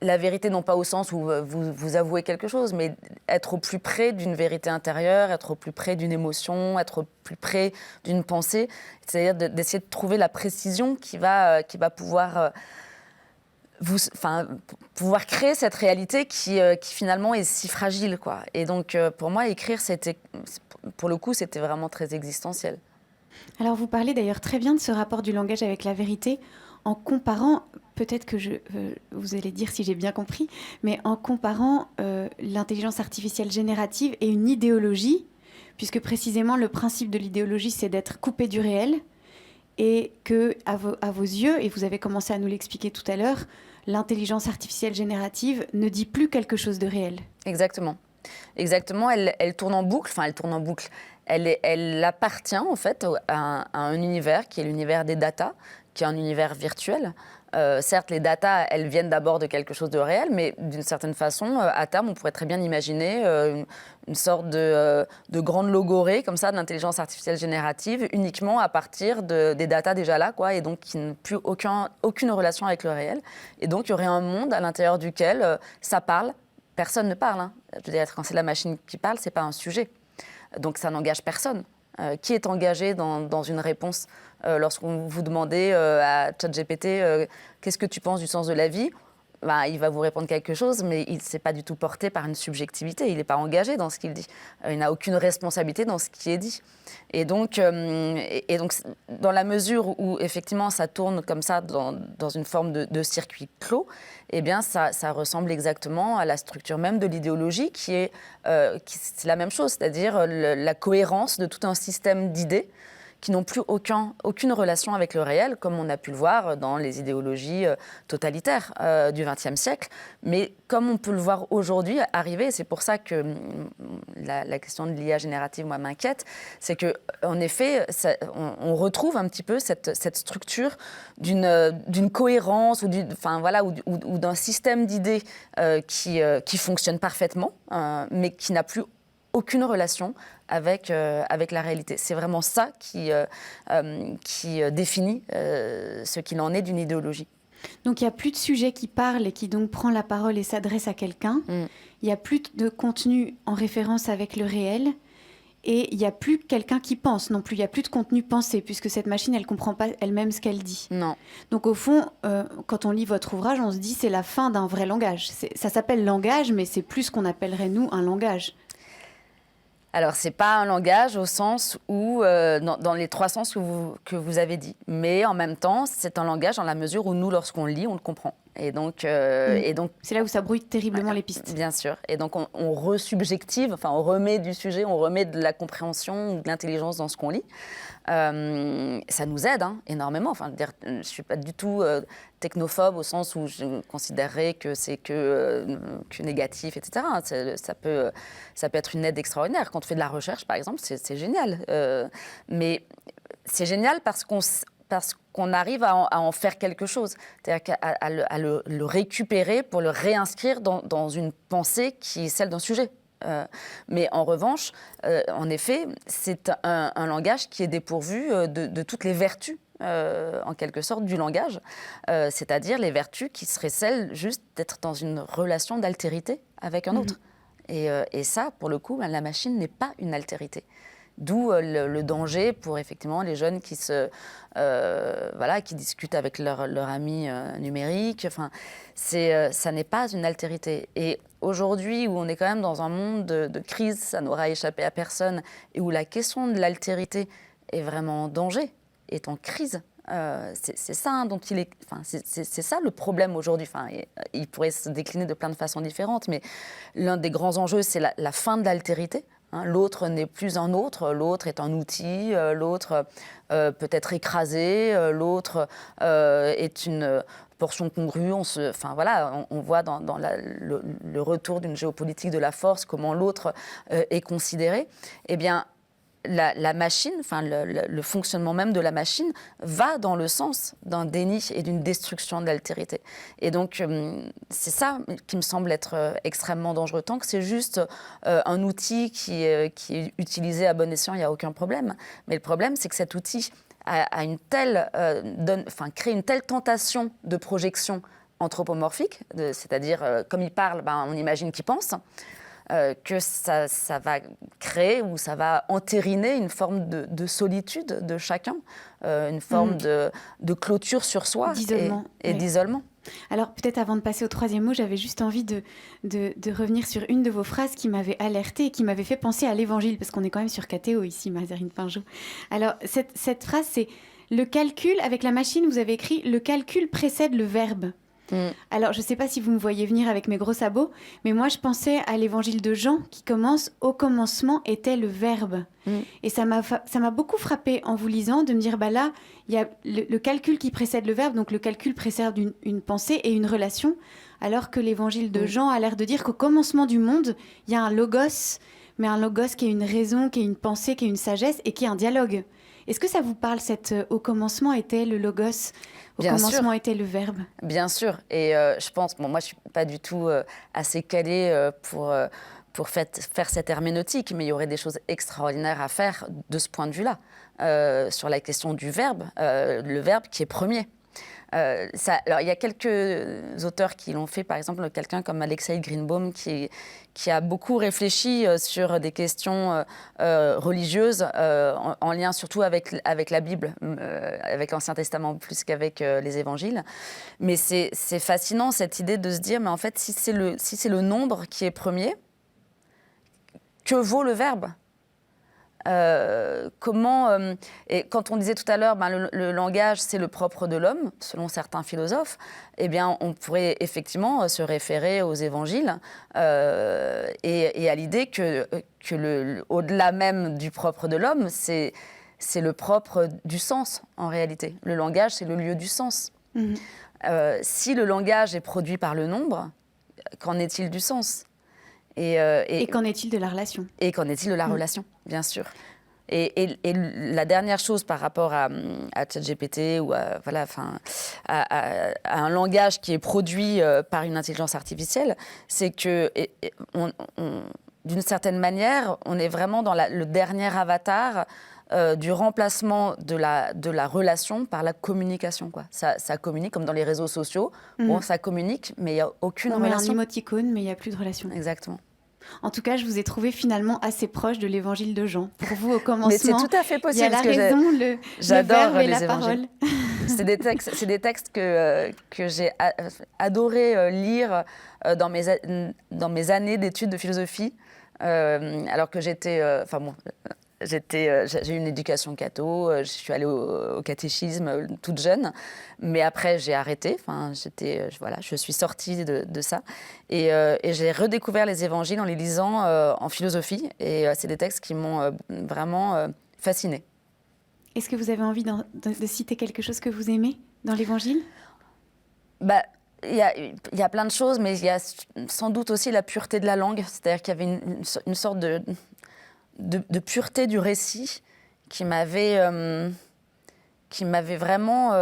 La vérité, non pas au sens où vous avouez quelque chose, mais être au plus près d'une vérité intérieure, être au plus près d'une émotion, être au plus près d'une pensée. C'est-à-dire d'essayer de trouver la précision qui va pouvoir... pouvoir créer cette réalité qui finalement est si fragile, quoi. Et donc, pour moi, écrire, pour le coup, c'était vraiment très existentiel. Alors, vous parlez d'ailleurs très bien de ce rapport du langage avec la vérité, en comparant, peut-être que vous allez dire si j'ai bien compris, mais en comparant l'intelligence artificielle générative et une idéologie, puisque précisément le principe de l'idéologie, c'est d'être coupé du réel, et que, à vos yeux, et vous avez commencé à nous l'expliquer tout à l'heure, l'intelligence artificielle générative ne dit plus quelque chose de réel. Exactement. Exactement, elle tourne en boucle, enfin elle tourne en boucle. Elle appartient en fait à un univers qui est l'univers des data, qui est un univers virtuel. Certes, les datas, elles viennent d'abord de quelque chose de réel, mais d'une certaine façon, à terme, on pourrait très bien imaginer une sorte de grande logorée, comme ça, d'intelligence artificielle générative, uniquement à partir des datas déjà là, quoi, et donc qui n'ont plus aucune relation avec le réel. Et donc, il y aurait un monde à l'intérieur duquel ça parle. Personne ne parle. Hein. Je veux dire, quand c'est la machine qui parle, ce n'est pas un sujet. Donc, ça n'engage personne. Qui est engagé dans une réponse lorsqu'on vous demandez à ChatGPT qu'est-ce que tu penses du sens de la vie, il va vous répondre quelque chose, mais il ne s'est pas du tout porté par une subjectivité. Il n'est pas engagé dans ce qu'il dit. Il n'a aucune responsabilité dans ce qui est dit. Et donc, dans la mesure où, effectivement, ça tourne comme ça dans une forme de circuit clos, eh bien, ça ressemble exactement à la structure même de l'idéologie c'est la même chose, c'est-à-dire la cohérence de tout un système d'idées qui n'ont plus aucune relation avec le réel, comme on a pu le voir dans les idéologies totalitaires du XXe siècle. Mais comme on peut le voir aujourd'hui arriver, c'est pour ça que la question de l'IA générative, moi, m'inquiète, c'est qu'en effet, on retrouve un petit peu cette structure d'une cohérence ou d'un système d'idées qui fonctionne parfaitement, mais qui n'a plus aucune relation avec la réalité. C'est vraiment ça qui définit ce qu'il en est d'une idéologie. Donc il n'y a plus de sujet qui parle et qui donc prend la parole et s'adresse à quelqu'un. Il n'y a plus de contenu en référence avec le réel. Et il n'y a plus quelqu'un qui pense non plus. Il n'y a plus de contenu pensé, puisque cette machine, elle ne comprend pas elle-même ce qu'elle dit. Non. Donc au fond, quand on lit votre ouvrage, on se dit c'est la fin d'un vrai langage. Ça s'appelle langage, mais c'est plus ce qu'on appellerait, nous, un langage. Alors, ce n'est pas un langage au sens où, dans les trois sens que vous avez dit. Mais en même temps, c'est un langage dans la mesure où nous, lorsqu'on le lit, on le comprend. Et donc, c'est là où ça brouille terriblement les pistes. Bien sûr. Et donc, on resubjective, enfin, on remet du sujet, on remet de la compréhension ou de l'intelligence dans ce qu'on lit. Ça nous aide énormément. Enfin, je ne suis pas du tout technophobe au sens où je considérerais que c'est que négatif, etc. Ça peut être une aide extraordinaire. Quand on fait de la recherche, par exemple, c'est génial. Mais c'est génial parce qu'on arrive à en faire quelque chose, c'est-à-dire à le récupérer pour le réinscrire dans une pensée qui est celle d'un sujet. Mais en revanche, en effet, c'est un langage qui est dépourvu de toutes les vertus, en quelque sorte, du langage, c'est-à-dire les vertus qui seraient celles juste d'être dans une relation d'altérité avec un autre. Et ça, pour le coup, la machine n'est pas une altérité. D'où le danger pour effectivement les jeunes qui discutent avec leur ami numérique. Enfin, ça n'est pas une altérité. Et aujourd'hui, où on est quand même dans un monde de crise, ça n'aura échappé à personne, et où la question de l'altérité est vraiment en danger, est en crise. C'est ça dont c'est ça le problème aujourd'hui. Enfin, il pourrait se décliner de plein de façons différentes, mais l'un des grands enjeux, c'est la fin de l'altérité. L'autre n'est plus un autre, l'autre est un outil, l'autre peut être écrasé, l'autre est une portion congrue. On voit dans le retour d'une géopolitique de la force comment l'autre est considéré. Eh bien, la machine, le fonctionnement même de la machine va dans le sens d'un déni et d'une destruction de l'altérité. Et donc, c'est ça qui me semble être extrêmement dangereux. Tant que c'est juste un outil qui est utilisé à bon escient, il n'y a aucun problème. Mais le problème, c'est que cet outil crée une telle tentation de projection anthropomorphique, c'est-à-dire, comme il parle, on imagine qu'il pense. Que ça va créer ou ça va entériner une forme de solitude de chacun, une forme de clôture sur soi et d'isolement. Alors peut-être avant de passer au troisième mot, j'avais juste envie de revenir sur une de vos phrases qui m'avait alertée et qui m'avait fait penser à l'Évangile, parce qu'on est quand même sur Cathéo ici, Mazarine Pinjot. Alors cette phrase, c'est « Le calcul, avec la machine, vous avez écrit « Le calcul précède le verbe ». Alors, je ne sais pas si vous me voyez venir avec mes gros sabots, mais moi, je pensais à l'évangile de Jean qui commence « Au commencement était le Verbe ». Et ça m'a beaucoup frappée en vous lisant de me dire, là, il y a le calcul qui précède le verbe, donc le calcul précède une pensée et une relation, alors que l'évangile de Jean a l'air de dire qu'au commencement du monde, il y a un logos, mais un logos qui est une raison, qui est une pensée, qui est une sagesse et qui est un dialogue. Est-ce que ça vous parle, au commencement était le logos, au commencement était le verbe? Bien sûr. Et je pense, moi je ne suis pas du tout assez calée pour faire cette herméneutique, mais il y aurait des choses extraordinaires à faire de ce point de vue-là, sur la question du verbe, le verbe qui est premier. Alors, il y a quelques auteurs qui l'ont fait, par exemple quelqu'un comme Alexei Greenbaum qui a beaucoup réfléchi sur des questions religieuses en lien surtout avec la Bible, avec l'Ancien Testament plus qu'avec les évangiles. Mais c'est fascinant cette idée de se dire, mais en fait, si c'est le nombre qui est premier, que vaut le verbe ? Et quand on disait tout à l'heure, le langage, c'est le propre de l'homme, selon certains philosophes, eh bien, on pourrait effectivement se référer aux évangiles et à l'idée que au-delà même du propre de l'homme, c'est le propre du sens, en réalité. Le langage, c'est le lieu du sens. Si le langage est produit par le nombre, qu'en est-il du sens ? Et qu'en est-il de la relation ? Et qu'en est-il de la relation, bien sûr. Et la dernière chose par rapport à ChatGPT ou à un langage qui est produit par une intelligence artificielle, c'est que, d'une certaine manière, on est vraiment dans le dernier avatar du remplacement de la relation par la communication, quoi. Ça communique comme dans les réseaux sociaux. Bon, ça communique, mais il n'y a aucune relation. Il y a un émoticône, mais il n'y a plus de relation. Exactement. En tout cas, je vous ai trouvé finalement assez proche de l'évangile de Jean. Pour vous, au commencement, mais c'est tout à fait possible. Il y a la raison, j'adore le verbe et les la parole. C'est des textes que j'ai adoré lire dans mes années d'études de philosophie, alors que j'étais... j'ai eu une éducation catho, je suis allée au catéchisme toute jeune, mais après j'ai arrêté. Enfin, je suis sortie de ça et j'ai redécouvert les évangiles en les lisant en philosophie et c'est des textes qui m'ont vraiment fascinée. Est-ce que vous avez envie de citer quelque chose que vous aimez dans l'Évangile ? Bah, il y a plein de choses, mais il y a sans doute aussi la pureté de la langue. C'est-à-dire qu'il y avait une sorte de pureté du récit qui m'avait vraiment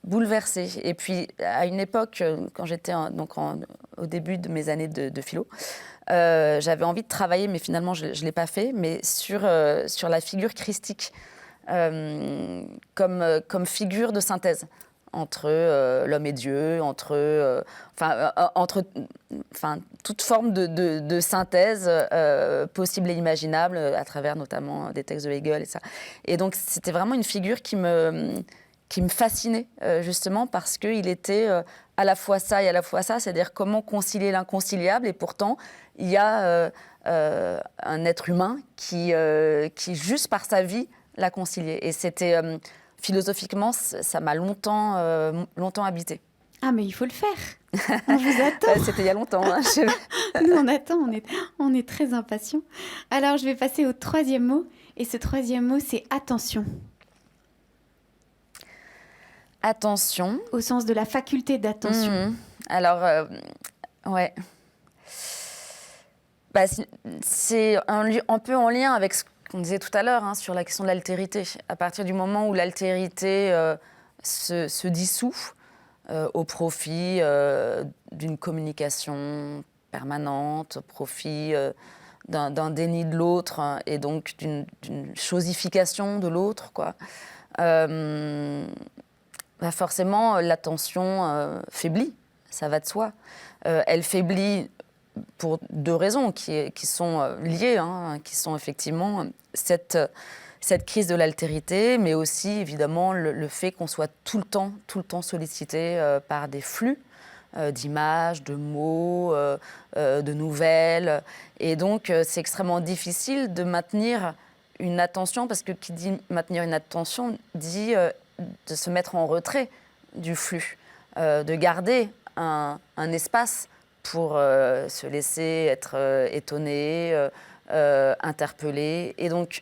bouleversée. Et puis, à une époque, quand j'étais au début de mes années de philo, j'avais envie de travailler, mais finalement, je ne l'ai pas fait, mais sur la figure christique. Comme figure de synthèse entre l'homme et Dieu, entre toute forme de synthèse possible et imaginable, à travers notamment des textes de Hegel et ça. Et donc c'était vraiment une figure qui me fascinait, justement parce qu'il était à la fois ça et à la fois ça, c'est-à-dire comment concilier l'inconciliable, et pourtant il y a un être humain qui juste par sa vie, la concilier. Et c'était, philosophiquement, ça m'a longtemps habité. Ah, mais il faut le faire. On vous attend. C'était il y a longtemps. Hein. Nous, on attend, on est très impatients. Alors, je vais passer au troisième mot. Et ce troisième mot, c'est attention. Attention. Au sens de la faculté d'attention. Alors, ouais. Bah, c'est un peu en lien avec ce qu'on disait tout à l'heure, sur la question de l'altérité. À partir du moment où l'altérité se dissout au profit d'une communication permanente, au profit d'un déni de l'autre, et donc d'une chosification de l'autre, quoi. Forcément, l'attention faiblit, ça va de soi. Elle faiblit pour deux raisons qui sont liées, qui sont effectivement cette crise de l'altérité, mais aussi évidemment le fait qu'on soit tout le temps sollicité par des flux d'images, de mots, de nouvelles. Et donc c'est extrêmement difficile de maintenir une attention, parce que qui dit maintenir une attention dit de se mettre en retrait du flux, de garder un espace pour se laisser être étonné, interpellé. Et donc,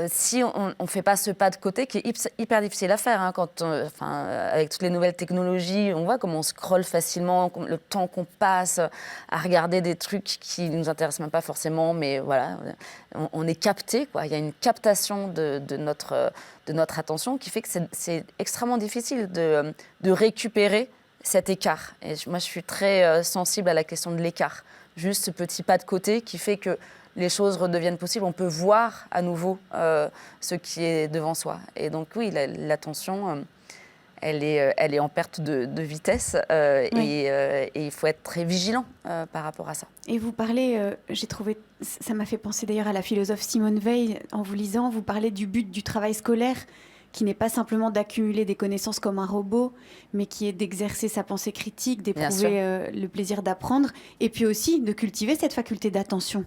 si on ne fait pas ce pas de côté, qui est hyper difficile à faire, avec toutes les nouvelles technologies, on voit comment on scrolle facilement, le temps qu'on passe à regarder des trucs qui ne nous intéressent même pas forcément, mais voilà, on est capté, quoi. Il y a une captation de notre attention qui fait que c'est extrêmement difficile de récupérer cet écart. Et moi, je suis très sensible à la question de l'écart. Juste ce petit pas de côté qui fait que les choses redeviennent possibles. On peut voir à nouveau ce qui est devant soi. Et donc, oui, l'attention, elle est en perte de vitesse. Oui. Et il faut être très vigilant par rapport à ça. Et vous parlez, j'ai trouvé, ça m'a fait penser d'ailleurs à la philosophe Simone Veil, en vous lisant, vous parlez du but du travail scolaire, qui n'est pas simplement d'accumuler des connaissances comme un robot, mais qui est d'exercer sa pensée critique, d'éprouver le plaisir d'apprendre, et puis aussi de cultiver cette faculté d'attention.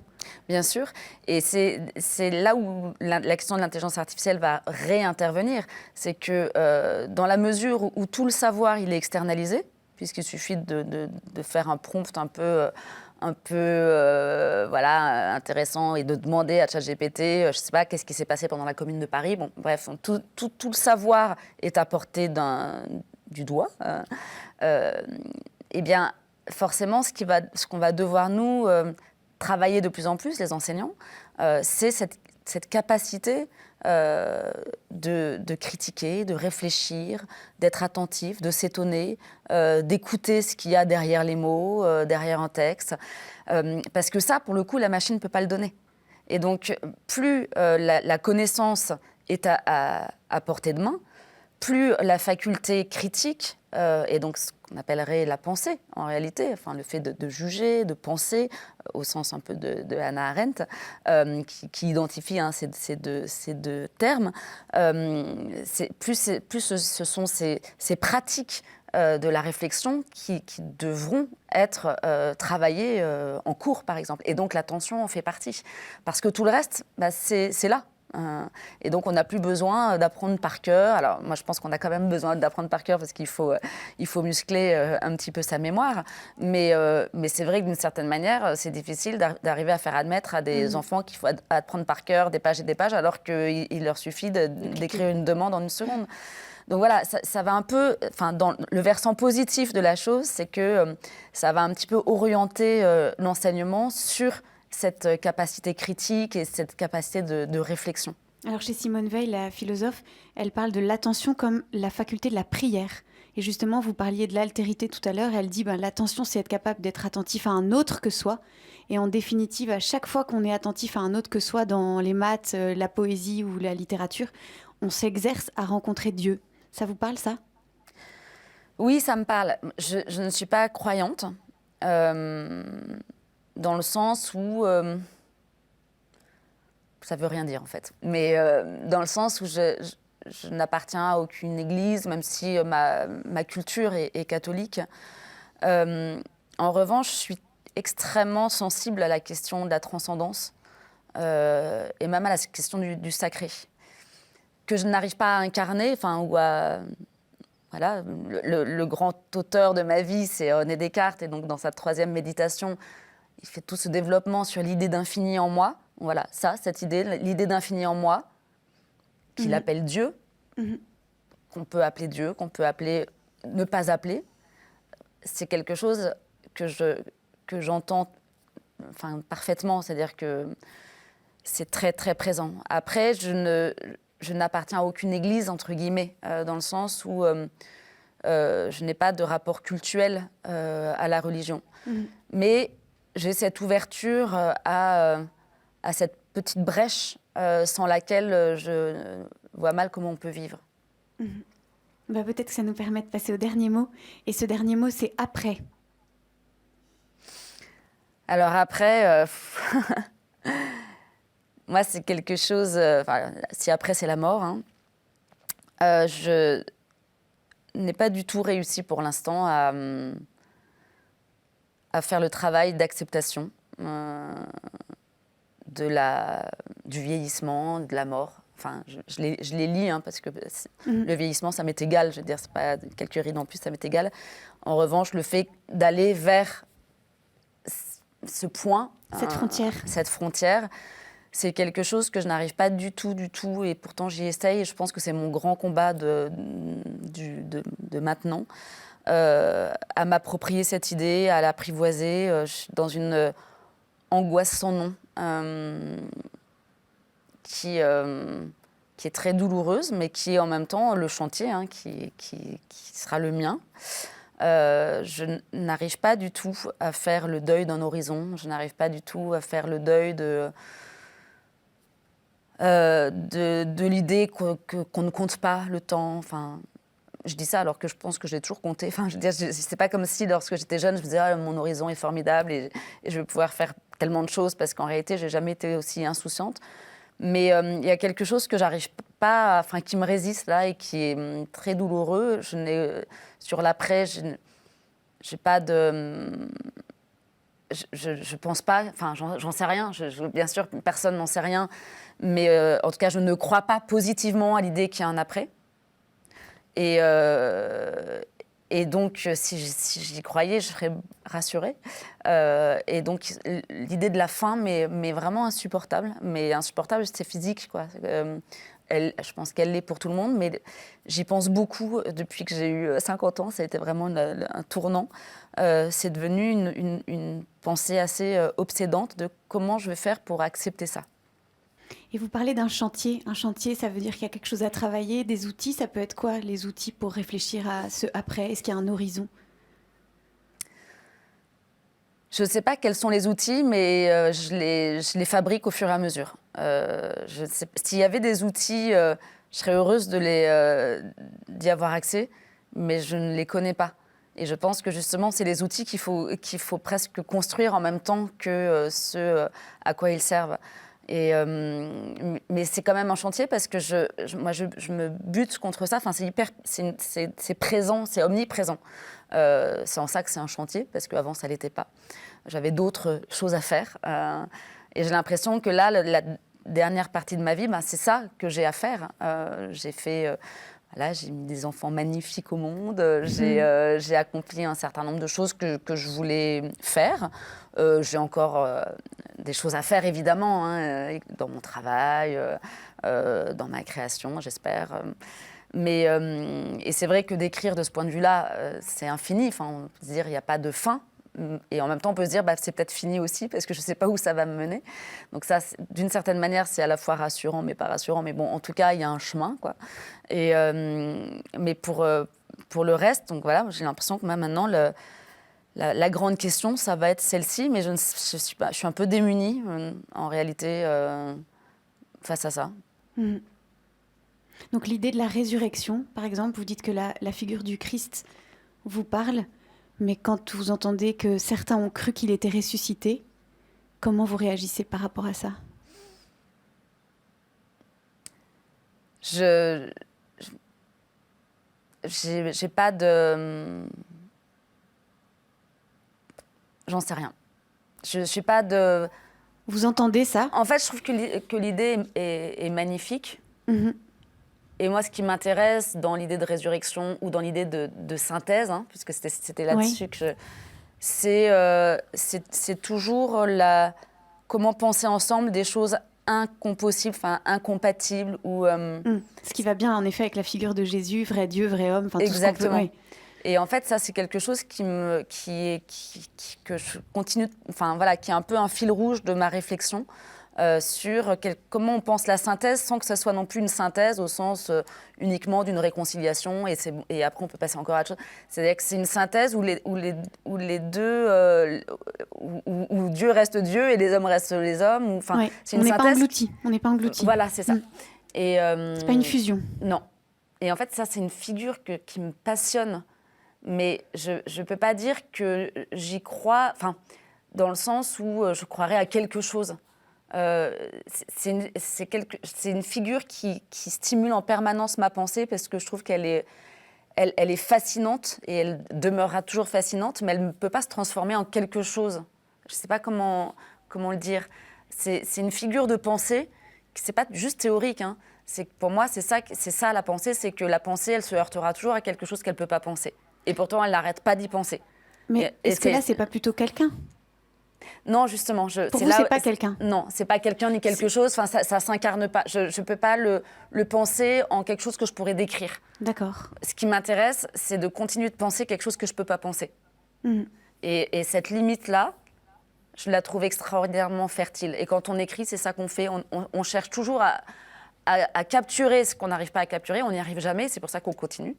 Bien sûr, et c'est là où la question de l'intelligence artificielle va réintervenir. C'est que dans la mesure où tout le savoir il est externalisé, puisqu'il suffit de faire un prompt un peu intéressant, et de demander à ChatGPT, je ne sais pas, qu'est-ce qui s'est passé pendant la Commune de Paris. Bon, bref, tout le savoir est à portée du doigt. Eh bien, forcément, ce qu'on va devoir nous travailler de plus en plus, les enseignants, c'est cette capacité de critiquer, de réfléchir, d'être attentif, de s'étonner, d'écouter ce qu'il y a derrière les mots, derrière un texte. Parce que ça, pour le coup, la machine ne peut pas le donner. Et donc, plus la connaissance est à portée de main, plus la faculté critique, et donc ce qu'on appellerait la pensée, en réalité, enfin, le fait de juger, de penser, au sens un peu de Hannah Arendt, qui identifie ces deux termes, plus ce sont ces pratiques de la réflexion qui devront être travaillées en cours, par exemple. Et donc l'attention en fait partie. Parce que tout le reste, c'est là. Et donc on n'a plus besoin d'apprendre par cœur. Alors moi je pense qu'on a quand même besoin d'apprendre par cœur parce qu'il faut muscler un petit peu sa mémoire. Mais c'est vrai que d'une certaine manière, c'est difficile d'arriver à faire admettre à des enfants qu'il faut apprendre par cœur des pages et des pages alors qu'il leur suffit d'écrire une demande en une seconde. Donc voilà, ça va un peu, dans le versant positif de la chose, c'est que ça va un petit peu orienter l'enseignement sur cette capacité critique et cette capacité de réflexion. Alors chez Simone Weil, la philosophe, elle parle de l'attention comme la faculté de la prière. Et justement, vous parliez de l'altérité tout à l'heure, elle dit l'attention, c'est être capable d'être attentif à un autre que soi. Et en définitive, à chaque fois qu'on est attentif à un autre que soi, dans les maths, la poésie ou la littérature, on s'exerce à rencontrer Dieu. Ça vous parle, ça ? Oui, ça me parle. Je ne suis pas croyante. Dans le sens où ça veut rien dire en fait, mais dans le sens où je n'appartiens à aucune église, même si ma culture est catholique. En revanche, je suis extrêmement sensible à la question de la transcendance et même à la question du sacré, que je n'arrive pas à incarner, ou à... Voilà, le grand auteur de ma vie, c'est René Descartes, et donc dans sa 3e méditation, il fait tout ce développement sur l'idée d'infini en moi. Voilà, cette idée, l'idée d'infini en moi, qu'il appelle Dieu, qu'on peut appeler Dieu, qu'on peut appeler, ne pas appeler. C'est quelque chose que j'entends parfaitement, c'est-à-dire que c'est très, très présent. Après, je n'appartiens à aucune église, entre guillemets, dans le sens où je n'ai pas de rapport cultuel à la religion. Mais j'ai cette ouverture à cette petite brèche sans laquelle je vois mal comment on peut vivre. Peut-être que ça nous permet de passer au dernier mot. Et ce dernier mot, c'est après. Alors après, moi, c'est quelque chose... si après, c'est la mort. Hein, je n'ai pas du tout réussi pour l'instant à faire le travail d'acceptation du vieillissement, de la mort. Je les lis, hein, parce que le vieillissement, ça m'est égal. Je veux dire, c'est pas quelques rides en plus, ça m'est égal. En revanche, le fait d'aller vers ce point... Cette frontière, c'est quelque chose que je n'arrive pas du tout, et pourtant j'y essaye, et je pense que c'est mon grand combat de maintenant, à m'approprier cette idée, à l'apprivoiser. Je suis dans une angoisse sans nom, qui est très douloureuse, mais qui est en même temps le chantier, hein, qui sera le mien. Je n'arrive pas du tout à faire le deuil d'un horizon, je n'arrive pas du tout à faire le deuil de l'idée qu'on ne compte pas le temps. Je dis ça alors que je pense que j'ai toujours compté. C'est pas comme si lorsque j'étais jeune, je me disais mon horizon est formidable et je vais pouvoir faire tellement de choses, parce qu'en réalité, j'ai jamais été aussi insouciante. Mais il y a quelque chose que j'arrive pas, qui me résiste là et qui est très douloureux. Sur l'après, j'ai pas de... Je pense pas, j'en sais rien. Bien sûr, personne n'en sait rien. Mais en tout cas, je ne crois pas positivement à l'idée qu'il y a un après. Et donc, si j'y croyais, je serais rassurée. Et donc, l'idée de la fin m'est vraiment insupportable. Mais insupportable, c'est physique, quoi. Je pense qu'elle l'est pour tout le monde, mais j'y pense beaucoup depuis que j'ai eu 50 ans. Ça a été vraiment un tournant. C'est devenu une pensée assez obsédante de comment je vais faire pour accepter ça. Et vous parlez d'un chantier. Un chantier, ça veut dire qu'il y a quelque chose à travailler, des outils. Ça peut être quoi, les outils pour réfléchir à ce après ? Est-ce qu'il y a un horizon ? Je ne sais pas quels sont les outils, mais je les fabrique au fur et à mesure. S'il y avait des outils, je serais heureuse d'y avoir accès, mais je ne les connais pas. Et je pense que justement, c'est les outils qu'il faut presque construire en même temps que ce à quoi ils servent. Mais c'est quand même un chantier parce que moi, je me bute contre ça. Enfin, c'est présent, c'est omniprésent. C'est en ça que c'est un chantier, parce qu'avant, ça ne l'était pas. J'avais d'autres choses à faire. Et j'ai l'impression que là, la dernière partie de ma vie, c'est ça que j'ai à faire. J'ai fait... Voilà, j'ai mis des enfants magnifiques au monde, j'ai accompli un certain nombre de choses que je voulais faire. J'ai encore des choses à faire, évidemment, hein, dans mon travail, dans ma création, j'espère. Et c'est vrai que d'écrire de ce point de vue-là, c'est infini. Enfin, on peut se dire, il n'y a pas de fin. Et en même temps, on peut se dire, c'est peut-être fini aussi, parce que je ne sais pas où ça va me mener. Donc ça, d'une certaine manière, c'est à la fois rassurant, mais pas rassurant. Mais bon, en tout cas, il y a un chemin, quoi. Mais pour le reste, donc voilà, j'ai l'impression que maintenant, la grande question, ça va être celle-ci. Mais je suis un peu démunie, en réalité, face à ça. Mmh. Donc l'idée de la résurrection, par exemple, vous dites que la figure du Christ vous parle. Mais quand vous entendez que certains ont cru qu'il était ressuscité, comment vous réagissez par rapport à ça? J'ai pas de... J'en sais rien. Je suis pas de... Vous entendez ça? En fait, je trouve que l'idée est magnifique. Mm-hmm. Et moi, ce qui m'intéresse dans l'idée de résurrection ou dans l'idée de synthèse, hein, puisque c'était là-dessus que c'est toujours comment penser ensemble des choses incompossibles, enfin incompatibles. Ce qui va bien, en effet, avec la figure de Jésus, vrai Dieu, vrai homme. Exactement. Oui. Et en fait, ça, c'est quelque chose que je continue, enfin voilà, qui est un peu un fil rouge de ma réflexion. Sur comment on pense la synthèse sans que ça soit non plus une synthèse au sens uniquement d'une réconciliation et après on peut passer encore à autre chose. C'est-à-dire que c'est une synthèse où les deux, où Dieu reste Dieu et les hommes restent les hommes. Ouais. On n'est pas engloutis. On n'est pas engloutis. Voilà, c'est ça. C'est pas une fusion. Non. Et en fait, ça, c'est une figure qui me passionne. Mais je ne peux pas dire que j'y crois, dans le sens où je croirais à quelque chose. C'est une figure qui stimule en permanence ma pensée parce que je trouve qu'elle est fascinante et elle demeurera toujours fascinante, mais elle ne peut pas se transformer en quelque chose. Je ne sais pas comment le dire. C'est une figure de pensée qui n'est pas juste théorique. Hein. Pour moi, c'est ça la pensée, c'est que la pensée, elle se heurtera toujours à quelque chose qu'elle ne peut pas penser. Et pourtant, elle n'arrête pas d'y penser. Mais est-ce que là, c'est pas plutôt quelqu'un ? Non, justement. Pour vous, c'est pas quelqu'un ? Non, c'est pas quelqu'un ni quelque chose. Enfin, ça s'incarne pas. Je peux pas le penser en quelque chose que je pourrais décrire. D'accord. Ce qui m'intéresse, c'est de continuer de penser quelque chose que je peux pas penser. Mmh. Et cette limite-là, je la trouve extraordinairement fertile. Et quand on écrit, c'est ça qu'on fait. On cherche toujours à capturer ce qu'on n'arrive pas à capturer. On n'y arrive jamais. C'est pour ça qu'on continue.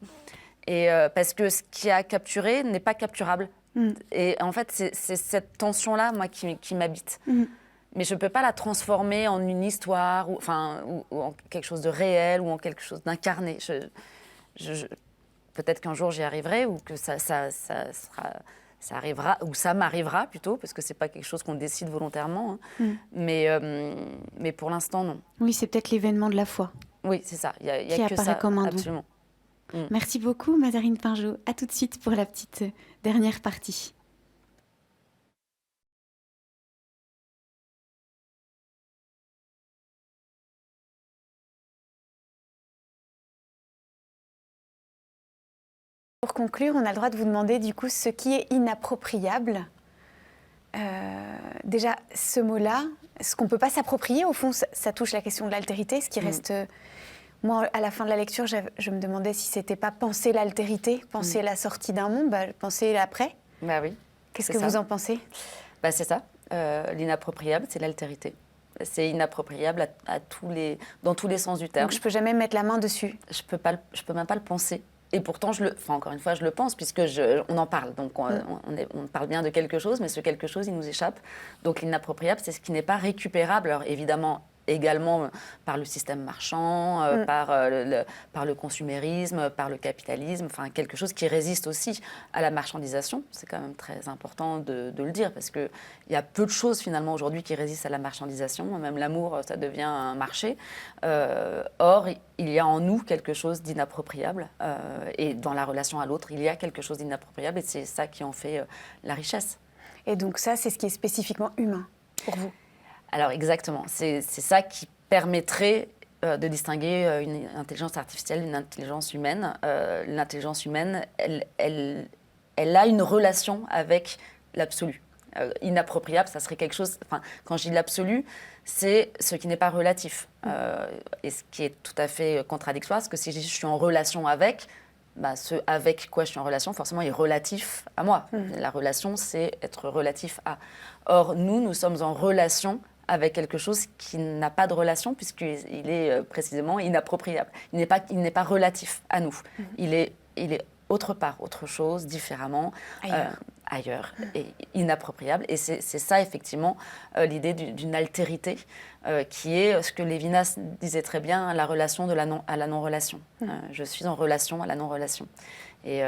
Et parce que ce qui est à capturer n'est pas capturable. Et en fait, c'est cette tension-là, moi, qui m'habite. Mais je ne peux pas la transformer en une histoire, ou en quelque chose de réel, ou en quelque chose d'incarné. Peut-être qu'un jour, j'y arriverai, ou que ça arrivera, ou ça m'arrivera plutôt, parce que ce n'est pas quelque chose qu'on décide volontairement. Hein. Mais pour l'instant, non. Oui, c'est peut-être l'événement de la foi. Oui, c'est ça. Il y a qui que apparaît ça, comme un don. absolument. Merci beaucoup, Mazarine Pinjot. À tout de suite pour la petite dernière partie. Pour conclure, on a le droit de vous demander du coup ce qui est inappropriable. Déjà, ce mot-là, ce qu'on ne peut pas s'approprier, au fond, ça touche la question de l'altérité, ce qui reste... Moi, à la fin de la lecture, je me demandais si c'était pas penser l'altérité, penser la sortie d'un monde, penser l'après. Bah oui. Qu'est-ce que vous en pensez ? C'est ça. L'inappropriable, c'est l'altérité. C'est inappropriable dans tous les sens du terme. Donc je peux jamais mettre la main dessus. Je peux même pas le penser. Et pourtant, encore une fois, je le pense puisque on en parle. Donc on parle bien de quelque chose, mais ce quelque chose, il nous échappe. Donc l'inappropriable, c'est ce qui n'est pas récupérable. Alors évidemment, également par le système marchand, par le consumérisme, par le capitalisme, enfin quelque chose qui résiste aussi à la marchandisation. C'est quand même très important de le dire, parce qu'il y a peu de choses finalement aujourd'hui qui résistent à la marchandisation. Même l'amour, ça devient un marché. Or, il y a en nous quelque chose d'inappropriable, et dans la relation à l'autre, il y a quelque chose d'inappropriable, et c'est ça qui en fait la richesse. Et donc ça, c'est ce qui est spécifiquement humain pour vous? Alors exactement, c'est ça qui permettrait de distinguer une intelligence artificielle d'une intelligence humaine. L'intelligence humaine, elle a une relation avec l'absolu. Inappropriable, ça serait quelque chose... Enfin, quand je dis l'absolu, c'est ce qui n'est pas relatif. Et ce qui est tout à fait contradictoire, parce que si je suis en relation avec... ce avec quoi je suis en relation, forcément, est relatif à moi. La relation, c'est être relatif à. Or, nous sommes en relation avec quelque chose qui n'a pas de relation, puisqu'il est précisément inappropriable. Il n'est pas relatif à nous. Il est autre part, autre chose, différemment, ailleurs et inappropriable. Et c'est ça, effectivement, l'idée d'une altérité, qui est ce que Lévinas disait très bien, la relation à la non-relation. Je suis en relation à la non-relation. Et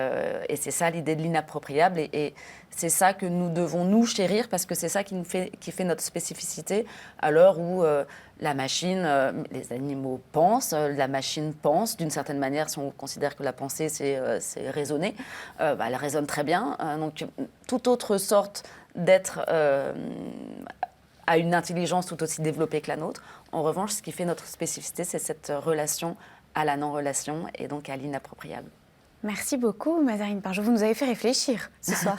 c'est ça l'idée de l'inappropriable. Et c'est ça que nous devons nous chérir, parce que c'est ça qui fait notre spécificité, à l'heure où la machine, les animaux pensent, la machine pense d'une certaine manière. Si on considère que la pensée, c'est raisonner, elle raisonne très bien. Donc, toute autre sorte d'être a une intelligence tout aussi développée que la nôtre. En revanche, ce qui fait notre spécificité, c'est cette relation à la non-relation, et donc à l'inappropriable. Merci beaucoup, Mazarine Pinjot. Vous nous avez fait réfléchir ce soir.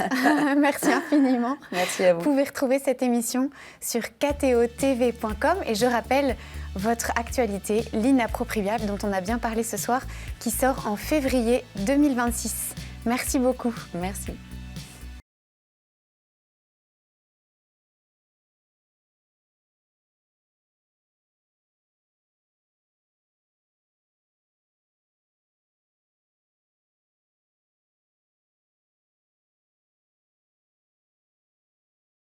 Merci infiniment. Merci à vous. Vous pouvez retrouver cette émission sur ktotv.com. Et je rappelle votre actualité, l'inappropriable, dont on a bien parlé ce soir, qui sort en février 2026. Merci beaucoup. Merci.